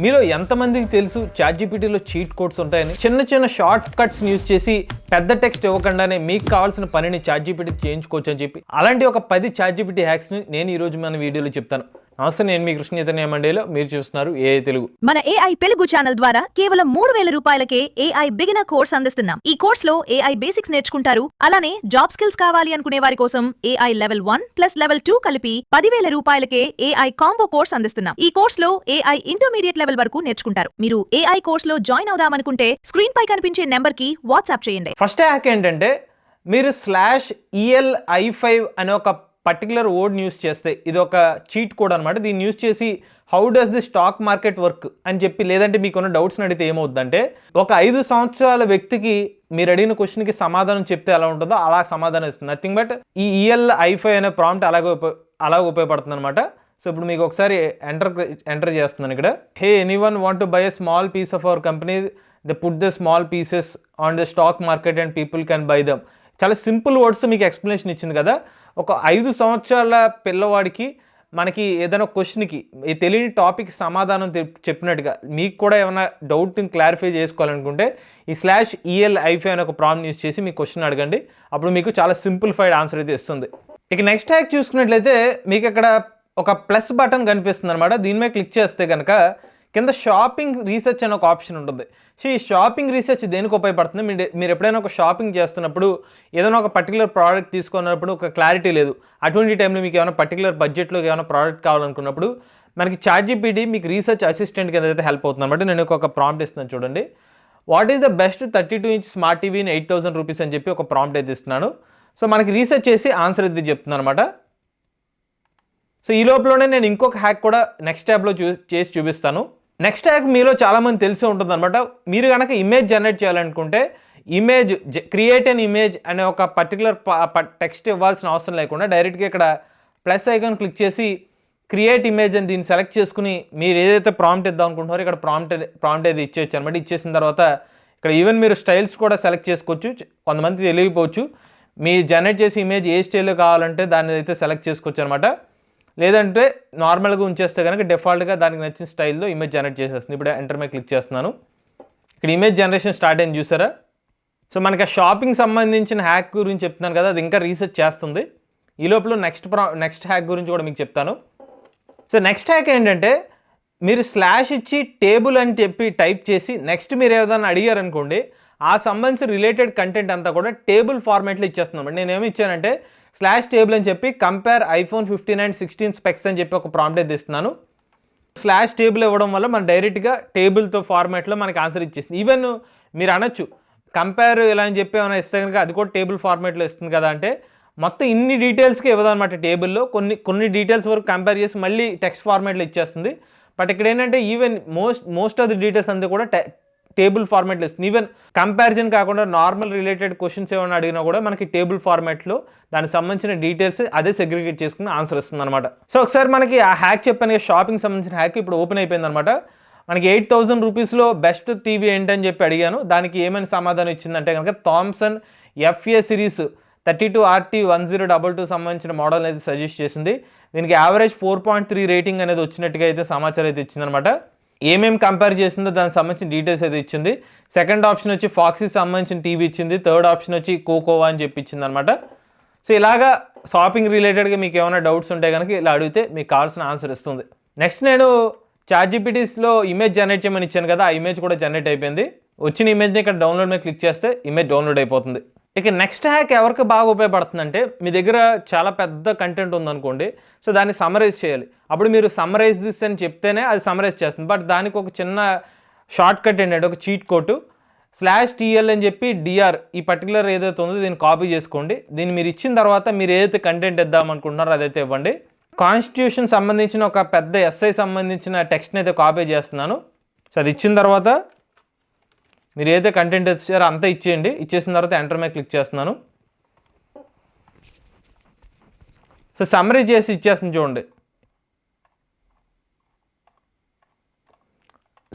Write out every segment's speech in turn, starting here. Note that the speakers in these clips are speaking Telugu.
మీలో ఎంతమందికి తెలుసు చాట్‌జీపీటీలో చీట్ కోడ్స్ ఉంటాయని? చిన్న చిన్న షార్ట్ కట్స్ యూజ్ చేసి పెద్ద టెక్స్ట్ ఇవ్వకుండానే మీకు కావాల్సిన పనిని చాట్‌జీపీటీ చేయించుకోవచ్చు అని చెప్పి అలాంటి ఒక 10 చాట్‌జీపీటీ హ్యాక్స్‌ని నేను ఈ రోజు మన వీడియోలో చెప్తాను. నమస్తే, నేను మీ కృష్ణ చైతన్య మండేలో మీరు చూస్తున్నారు ఏఐ తెలుగు. మన ఏఐ తెలుగు ఛానల్ ద్వారా కేవలం 3000 రూపాయలకే ఏఐ బిగినర్ కోర్స్ అందిస్తున్నాం. ఈ కోర్స్ లో ఏఐ బేసిక్స్ నేర్చుకుంటారు. అలానే జాబ్ స్కిల్స్ కావాలి అనుకునే వారి కోసం ఏఐ లెవెల్ 1 ప్లస్ లెవెల్ 2 కలిపి 10,000 రూపాయలకే ఏఐ కాంబో కోర్స్ అందిస్తున్నాం. ఈ కోర్స్ లో ఏఐ ఇంటర్మీడియట్ లెవెల్ వరకు నేర్చుకుంటారు. మీరు ఏఐ కోర్స్ లో జాయిన్ అవుదామనుకుంటే స్క్రీన్ పై కనిపించే నెంబర్ కి వాట్సాప్ చేయండి. ఫస్ట్ హ్యాక్ ఏంటంటే మీరు /ELI5 అనే ఒక పర్టికులర్ వర్డ్ యూస్ చేస్తే ఇది ఒక చీట్ కోడ్ అనమాట. దీన్ని యూస్ చేసి how does the stock market work అని చెప్పి, లేదంటే మీకున్న డౌట్స్ని అడిగితే ఏమవుద్దంటే, ఒక 5 సంవత్సరాల వ్యక్తికి మీరు అడిగిన క్వశ్చన్కి సమాధానం చెప్తే ఎలా ఉంటుందో అలా సమాధానం ఇస్తుంది. నథింగ్ బట్ ఈ ELI5 అనే ప్రాంప్ట్ అలాగే ఉపయోగపడుతుంది అనమాట. సో ఇప్పుడు మీకు ఒకసారి ఎంటర్ చేస్తున్నాను ఇక్కడ. Hey anyone want to buy a small piece of our company, they put the small pieces on the stock market and people can buy them. చాలా సింపుల్ వర్డ్స్ మీకు ఎక్స్ప్లెనేషన్ ఇచ్చింది కదా. ఒక 5 సంవత్సరాల పిల్లవాడికి మనకి ఏదైనా క్వశ్చన్కి తెలియని టాపిక్ సమాధానం చెప్పినట్టుగా మీకు కూడా ఏమైనా డౌట్ని క్లారిఫై చేసుకోవాలనుకుంటే ఈ /ELI5 అనే ఒక ప్రాంప్ట్ యూస్ చేసి మీ క్వశ్చన్ అడగండి. అప్పుడు మీకు చాలా సింప్లిఫైడ్ ఆన్సర్ అయితే ఇస్తుంది. ఇక నెక్స్ట్ హ్యాక్ చూసుకున్నట్లయితే మీకు ఇక్కడ ఒక ప్లస్ బటన్ కనిపిస్తుంది అనమాట. దీని మీద క్లిక్ చేస్తే కనుక కింద షాపింగ్ రీసెర్చ్ అనే ఒక ఆప్షన్ ఉంటుంది. సో ఈ షాపింగ్ రీసెర్చ్ దేనికి ఉపయోగపడుతుంది? మీరు ఎప్పుడైనా ఒక షాపింగ్ చేస్తున్నప్పుడు ఏదైనా ఒక పర్టికులర్ ప్రోడక్ట్ తీసుకున్నప్పుడు ఒక క్లారిటీ లేదు, అటువంటి టైంలో మీకు ఏమైనా పర్టికులర్ బడ్జెట్లో ఏమైనా ప్రోడక్ట్ కావాలనుకున్నప్పుడు మనకి చాట్‌జీపీటీ మీకు రీసెర్చ్ అసిస్టెంట్ కింద అయితే హెల్ప్ అవుతుంది అనమాట. నేను ఒక ప్రాంప్ట్ ఇస్తున్నాను చూడండి. What is the best 32-inch smart TV in 8,000 rupees అని చెప్పి ఒక ప్రాంప్ట్ అయితే ఇస్తున్నాను. సో మనకి రీసెర్చ్ చేసి ఆన్సర్ అయితే చెప్తున్నాను అనమాట. సో ఈ లోపలనే నేను ఇంకొక హ్యాక్ కూడా నెక్స్ట్ ట్యాబ్లో చేసి చూపిస్తాను. నెక్స్ట్ హ్యాక్ మీలో చాలామంది తెలిసి ఉంటుంది అనమాట. మీరు కనుక ఇమేజ్ జనరేట్ చేయాలనుకుంటే క్రియేట్ అన్ ఇమేజ్ అనే ఒక పర్టికులర్ టెక్స్ట్ ఇవ్వాల్సిన అవసరం లేకుండా డైరెక్ట్గా ఇక్కడ ప్లస్ ఐకాన్ క్లిక్ చేసి క్రియేట్ ఇమేజ్ అని దీన్ని సెలెక్ట్ చేసుకుని మీరు ఏదైతే ప్రాంప్ట్ ఇద్దాం అనుకుంటున్నారో ఇక్కడ ప్రాంప్ట్ అయితే ఇచ్చేయచ్చు అనమాట. ఇచ్చేసిన తర్వాత ఇక్కడ ఈవెన్ మీరు స్టైల్స్ కూడా సెలెక్ట్ చేసుకోవచ్చు. కొంతమంది తెలియకపోవచ్చు, మీ జనరేట్ చేసి ఇమేజ్ ఏ స్టైల్లో కావాలంటే దాన్ని అయితే సెలెక్ట్ చేసుకోవచ్చు అనమాట. లేదంటే నార్మల్గా ఉంచేస్తే కనుక డిఫాల్ట్గా దానికి నచ్చిన స్టైల్లో ఇమేజ్ జనరేట్ చేసేస్తుంది. ఇప్పుడు ఎంటర్ మీద క్లిక్ చేస్తున్నాను. ఇక్కడ ఇమేజ్ జనరేషన్ స్టార్ట్ అయింది చూసారా. సో మనకి ఆ షాపింగ్ సంబంధించిన హ్యాక్ గురించి చెప్తున్నాను కదా, అది ఇంకా రీసెర్చ్ చేస్తుంది. ఈ లోపల నెక్స్ట్ హ్యాక్ గురించి కూడా మీకు చెప్తాను. సో నెక్స్ట్ హ్యాక్ ఏంటంటే మీరు స్లాష్ ఇచ్చి టేబుల్ అని చెప్పి టైప్ చేసి నెక్స్ట్ మీరు ఏదైనా అడిగారనుకోండి, ఆ సంబంధించిన రిలేటెడ్ కంటెంట్ అంతా కూడా టేబుల్ ఫార్మాట్లో ఇచ్చేస్తున్నాం. నేను ఏమి ఇచ్చానంటే /టేబుల్ అని చెప్పి కంపేర్ iPhone 15 and 16 స్పెక్స్ అని చెప్పి ఒక ప్రాంప్ట్ అయితే ఇస్తున్నాను. /టేబుల్ ఇవ్వడం వల్ల మన డైరెక్ట్గా టేబుల్తో ఫార్మాట్లో మనకి ఆన్సర్ ఇచ్చేస్తుంది. ఈవెన్ మీరు అనొచ్చు కంపేర్ ఇలా అని చెప్పి ఏమైనా ఇస్తే కనుక అది కూడా టేబుల్ ఫార్మాట్లో ఇస్తుంది కదా అంటే, మొత్తం ఇన్ని డీటెయిల్స్కి ఇవ్వదన్నమాట. టేబుల్లో కొన్ని డీటెయిల్స్ వరకు కంపేర్ చేసి మళ్ళీ టెక్స్ట్ ఫార్మాట్లో ఇచ్చేస్తుంది. బట్ ఇక్కడ ఏంటంటే even most of the details అంతా కూడా టేబుల్ ఫార్మాట్లో ఇస్తుంది. ఈవెన్ కంపారిజన్ కాకుండా నార్మల్ రిలేటెడ్ క్వశ్చన్స్ ఏమైనా అడిగినా కూడా మనకి టేబుల్ ఫార్మాట్లో దానికి సంబంధించిన డీటెయిల్స్ అదే సెగ్రిగేట్ చేసుకుని ఆన్సర్ ఇస్తుంది అనమాట. సో ఒకసారి మనకి ఆ హ్యాక్ చెప్పాను, షాపింగ్ సంబంధించిన హ్యాక్ ఇప్పుడు ఓపెన్ అయిపోయింది అనమాట. మనకి 8,000 రూపీస్లో బెస్ట్ టీవీ ఏంటని చెప్పి అడిగాను. దానికి ఏమైనా సమాధానం ఇచ్చిందంటే కనుక థామ్సన్ FA సిరీస్ 32RT1022 సంబంధించిన మోడల్ అయితే సజెస్ట్ చేసింది. దీనికి యావరేజ్ 4.3 రేటింగ్ అనేది వచ్చినట్టుగా అయితే సమాచారం అయితే ఇచ్చిందనమాట. ఏమేమి కంపేర్ చేసిందో దానికి సంబంధించిన డీటెయిల్స్ అయితే ఇచ్చింది. సెకండ్ ఆప్షన్ వచ్చి ఫాక్సీ సంబంధించిన టీవీ ఇచ్చింది. థర్డ్ ఆప్షన్ వచ్చి కోకోవా అని చెప్పి ఇచ్చింది అనమాట. సో ఇలాగా షాపింగ్ రిలేటెడ్గా మీకు ఏమైనా డౌట్స్ ఉంటే కనుక ఇలా అడిగితే మీకు కావాల్సిన ఆన్సర్ ఇస్తుంది. నెక్స్ట్ నేను చాట్‌జీపీటీలో ఇమేజ్ జనరేట్ చేయమని ఇచ్చాను కదా, ఆ ఇమేజ్ కూడా జనరేట్ అయిపోయింది. వచ్చిన ఇమేజ్ని ఇక్కడ డౌన్లోడ్ మీద క్లిక్ చేస్తే ఇమేజ్ డౌన్లోడ్ అయిపోతుంది. ఇక నెక్స్ట్ హ్యాక్ ఎవరికి బాగా ఉపయోగపడుతుందంటే, మీ దగ్గర చాలా పెద్ద కంటెంట్ ఉందనుకోండి, సో దాన్ని సమ్మరైజ్ చేయాలి. అప్పుడు మీరు సమ్మరైజ్ దిస్ అని చెప్తేనే అది సమ్మరైజ్ చేస్తుంది. బట్ దానికి ఒక చిన్న షార్ట్ కట్ ఏంటంటే ఒక చీట్ కోడ్ /TL అని చెప్పి DR ఈ పర్టికులర్ ఏదైతే ఉందో దీన్ని కాపీ చేసుకోండి. దీన్ని మీరు ఇచ్చిన తర్వాత మీరు ఏదైతే కంటెంట్ ఇద్దాం అనుకుంటున్నారో అదైతే ఇవ్వండి. కాన్స్టిట్యూషన్ సంబంధించిన ఒక పెద్ద SI సంబంధించిన టెక్స్ట్ని అయితే కాపీ చేస్తున్నాను. సో అది ఇచ్చిన తర్వాత మీరు ఏదైతే కంటెంట్ ఇచ్చారో అంతా ఇచ్చేయండి. ఇచ్చేసిన తర్వాత ఎంటర్ మీద క్లిక్ చేస్తున్నాను. సో సమ్మరీ చేసి ఇచ్చేస్తుంది చూడండి.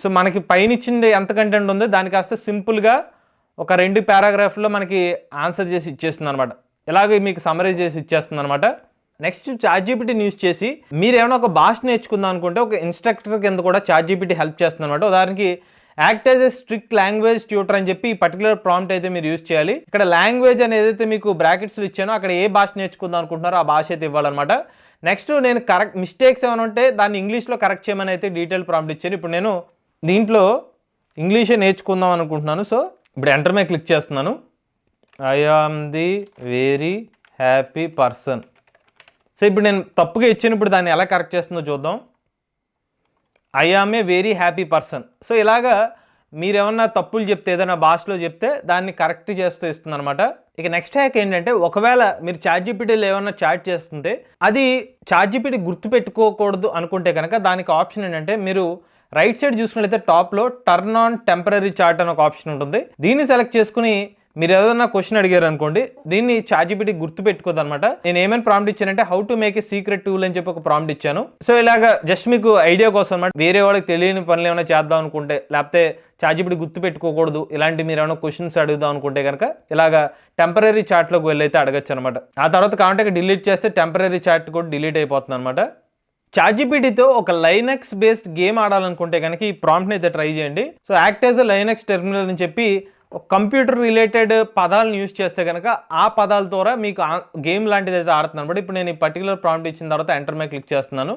సో మనకి పైన ఇచ్చింది ఎంత కంటెంట్ ఉందో దాని కాస్త సింపుల్గా ఒక 2 పారాగ్రాఫ్లో మనకి ఆన్సర్ చేసి ఇచ్చేస్తుంది అనమాట. ఇలాగే మీకు సమ్మరీ చేసి ఇచ్చేస్తుంది అనమాట. నెక్స్ట్ ChatGPT యూస్ చేసి మీరు ఏమైనా ఒక భాష నేర్చుకుందాం అనుకుంటే ఒక ఇన్స్ట్రక్టర్ కింద కూడా ChatGPT హెల్ప్ చేస్తుంది అనమాట. ఉదాహరణకి act as a strict language tutor అని చెప్పి ఈ పర్టికులర్ ప్రాంప్ట్ అయితే మీరు యూస్ చేయాలి. ఇక్కడ లాంగ్వేజ్ అని ఏదైతే మీకు బ్రాకెట్స్లో ఇచ్చానో అక్కడ ఏ భాష నేర్చుకుందాం అనుకుంటున్నారో ఆ భాష అయితే ఇవ్వాలన్నమాట. నెక్స్ట్ నేను కరెక్ట్ మిస్టేక్స్ ఏమైనా ఉంటే దాన్ని ఇంగ్లీష్లో కరెక్ట్ చేయమని అయితే డీటెయిల్ ప్రాంప్ట్ ఇచ్చాను. ఇప్పుడు నేను దీంట్లో ఇంగ్లీషే నేర్చుకుందాం అనుకుంటున్నాను. సో ఇప్పుడు ఎంటర్ మీద క్లిక్ చేస్తున్నాను. I am the very happy person. So ఇప్పుడు నేను తప్పుగా ఇచ్చాను, ఇప్పుడు దాన్ని ఎలా కరెక్ట్ చేస్తుందో చూద్దాం. I am a very happy person. So ఇలాగా మీరు ఏమన్నా తప్పులు చెప్తే ఏదైనా భాషలో చెప్తే దాన్ని కరెక్ట్ చేస్తూ ఇస్తుంది అనమాట. ఇక నెక్స్ట్ హ్యాక్ ఏంటంటే ఒకవేళ మీరు ChatGPTలో ఏమన్నా చాట్ చేస్తుంటే అది ChatGPT గుర్తుపెట్టుకోకూడదు అనుకుంటే కనుక దానికి ఆప్షన్ ఏంటంటే మీరు రైట్ సైడ్ చూసుకున్నట్లయితే టాప్లో టర్న్ ఆన్ టెంపరరీ చాట్ అని ఒక ఆప్షన్ ఉంటుంది. దీన్ని సెలెక్ట్ చేసుకుని మీరు ఏదైనా క్వశ్చన్ అడిగారు అనుకోండి, దీన్ని ChatGPT గుర్తుపెట్టుకోదు అనమాట. నేను ఏమైనా ప్రాంప్ట్ ఇచ్చానంటే how to make a secret tool అని చెప్పి ఒక ప్రాంప్ట్ ఇచ్చాను. సో ఇలాగా జస్ట్ మీకు ఐడియా కోసం అనమాట. వేరే వాళ్ళకి తెలియని పనులు ఏమైనా చేద్దాం అనుకుంటే లేకపోతే ChatGPT గుర్తుపెట్టుకోకూడదు ఇలాంటి మీరు ఏమైనా క్వశ్చన్స్ అడుగుదాం అనుకుంటే కనుక ఇలాగా టెంపరరీ చాట్లోకి వెళ్ళైతే అడగచ్చు అనమాట. ఆ తర్వాత కాంటాక్ట్ డిలీట్ చేస్తే టెంపరరీ చాట్ కూడా డిలీట్ అయిపోతుంది అనమాట. ChatGPTతో ఒక లైనక్స్ బేస్డ్ గేమ్ ఆడాలనుకుంటే కనుక ఈ ప్రాంప్ట్ని అయితే ట్రై చేయండి. So act as a Linux terminal అని చెప్పి ఒక కంప్యూటర్ రిలేటెడ్ పదాలను యూజ్ చేస్తే కనుక ఆ పదాల ద్వారా మీకు గేమ్ లాంటిది అయితే ఆడుతున్నాను అనమాట. ఇప్పుడు నేను ఈ పర్టికులర్ ప్రాంప్ట్ ఇచ్చిన తర్వాత ఎంటర్ మీద క్లిక్ చేస్తున్నాను.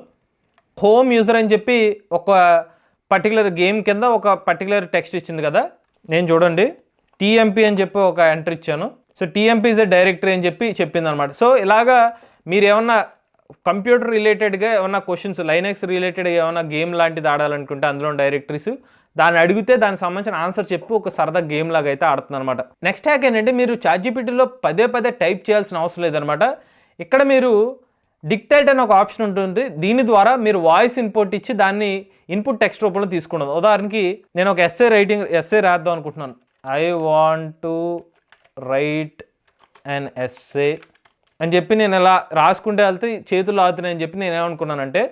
హోమ్ యూజర్ అని చెప్పి ఒక పర్టికులర్ గేమ్ కింద ఒక పర్టికులర్ టెక్స్ట్ ఇచ్చింది కదా, నేను చూడండి TMP అని చెప్పి ఒక ఎంటర్ ఇచ్చాను. So TMP is a directory అని చెప్పి చెప్పింది అనమాట. సో ఇలాగా మీరు ఏమన్నా కంప్యూటర్ రిలేటెడ్గా ఏమన్నా క్వశ్చన్స్ లైనక్స్ రిలేటెడ్ ఏమన్నా గేమ్ లాంటిది ఆడాలనుకుంటే అందులో డైరెక్టరీస్ దాన్ని అడిగితే దానికి సంబంధించిన ఆన్సర్ చెప్పి ఒక సరదా గేమ్ లాగా అయితే ఆడుతుంది అనమాట. నెక్స్ట్ హ్యాక్ ఏంటంటే మీరు ChatGPTలో పదే టైప్ చేయాల్సిన అవసరం లేదనమాట. ఇక్కడ మీరు డిక్టేట్ అనే ఒక ఆప్షన్ ఉంటుంది. దీని ద్వారా మీరు వాయిస్ ఇన్పుట్ ఇచ్చి దాన్ని ఇన్పుట్ టెక్స్ట్ రూపంలో తీసుకున్నాను. ఉదాహరణకి నేను ఒక ఎస్సే రాద్దాం అనుకుంటున్నాను. I want to write an essay అని చెప్పి నేను ఇలా రాసుకుంటే వెళ్తే చేతులు ఆగుతున్నాయని చెప్పి నేను ఏమనుకున్నానంటే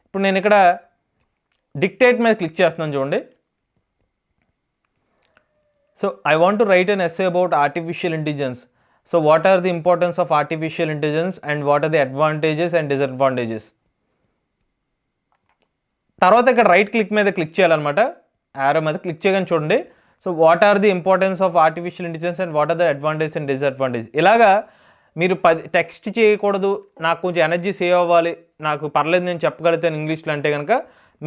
ఇప్పుడు నేను ఇక్కడ డిక్టేట్ మీద క్లిక్ చేస్తున్నాను చూడండి. So I want to write an essay about artificial intelligence. So what are the importance of artificial intelligence and what are the advantages and disadvantages. తర్వాత ఇక్కడ రైట్ క్లిక్ మీద క్లిక్ చేయాలన్నమాట. యారో మీద క్లిక్ చేయగానే చూడండి. So what are the importance of artificial intelligence and what are the advantages and disadvantage. ఇలాగా మీరు టెక్స్ట్ చేయకూడదు, నాకు కొంచెం ఎనర్జీ సేవ్ అవ్వాలి, నాకు పర్లేదు నేను చెప్పగలుగుతాను ఇంగ్లీష్లో అంటే కనుక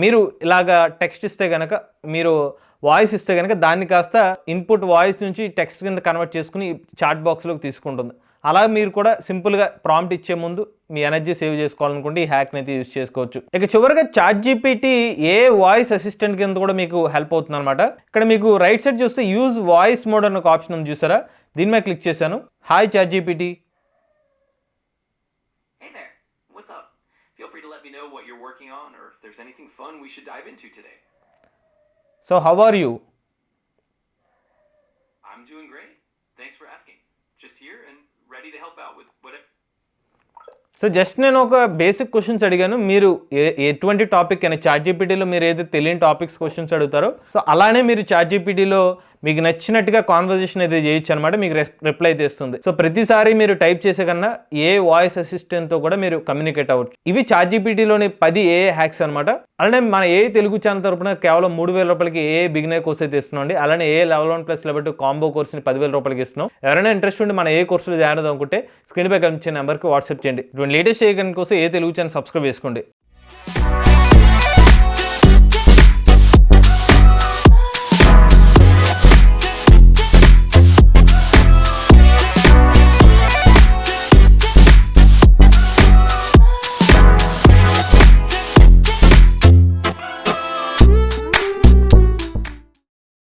మీరు ఇలాగా టెక్స్ట్ ఇస్తే కనుక మీరు వాయిస్ ఇస్తే కనుక దాన్ని కాస్త ఇన్పుట్ వాయిస్ నుంచి టెక్స్ట్ కింద కన్వర్ట్ చేసుకుని చాట్ బాక్స్లోకి తీసుకుంటుంది. అలా మీరు కూడా సింపుల్గా ప్రాంప్ట్ ఇచ్చే ముందు మీ ఎనర్జీ సేవ్ చేసుకోవాలనుకుంటే ఈ హ్యాక్ని అయితే యూజ్ చేసుకోవచ్చు. ఇక చివరిగా ChatGPT ఏ వాయిస్ అసిస్టెంట్ కింద కూడా మీకు హెల్ప్ అవుతుంది అనమాట. ఇక్కడ మీకు రైట్ సైడ్ చూస్తే యూజ్ వాయిస్ మోడ్ అనే ఒక ఆప్షన్ ఉంది చూసారా, దీని మీద క్లిక్ చేశాను. Hi ChatGPT. Hey there, what's up? Feel free to let me know what you're working on or if there's anything fun we should dive into today. So how are you? I'm doing great. Thanks for asking. Just here and ready to help out with whatever. So just నేను ఒక బేసిక్ క్వశ్చన్స్ అడిగాను, మీరు ఎటువంటి టాపిక్ అయినా ChatGPTలో మీరు ఏదైతే తెలియని టాపిక్స్ క్వశ్చన్స్ అడుగుతారో సో అలానే మీరు ChatGPTలో మీకు నచ్చినట్టుగా కాన్వర్జేషన్ అయితే చేయొచ్చు అనమాట. మీకు రిప్లై తెస్తుంది. సో ప్రతిసారి మీరు టైప్ చేసే కన్నా ఏ వాయిస్ అసిస్టెంట్తో కూడా మీరు కమ్యూనికేట్ అవ్వచ్చు. ఇవి ChatGPTలోని 10 AI హ్యాక్స్ అనమాట. అలానే మన ఏ తెలుగు ఛానల్ తరపున కేవలం 3,000 రూపాయలకి ఏ బిగినర్ కోర్స్ అయితే ఇస్తున్నాం. అలానే ఏ లెవెల్ 1 ప్లస్ లెవెల్ 2 కాంబో కోర్స్ని 10,000 రూపాయలకి ఇస్తున్నాం. ఎవరైనా ఇంట్రెస్ట్ ఉండి మన ఏ కోర్సులో జాయిన్ అవుదాం అనుకుంటే స్క్రీన్ పై కనిపించే నెంబర్కి వాట్సాప్ చేయండి. ఇటువంటి లేటెస్ట్ ఏ కోసం ఏ తెలుగు ఛానల్ సబ్స్క్రైబ్ చేసుకోండి.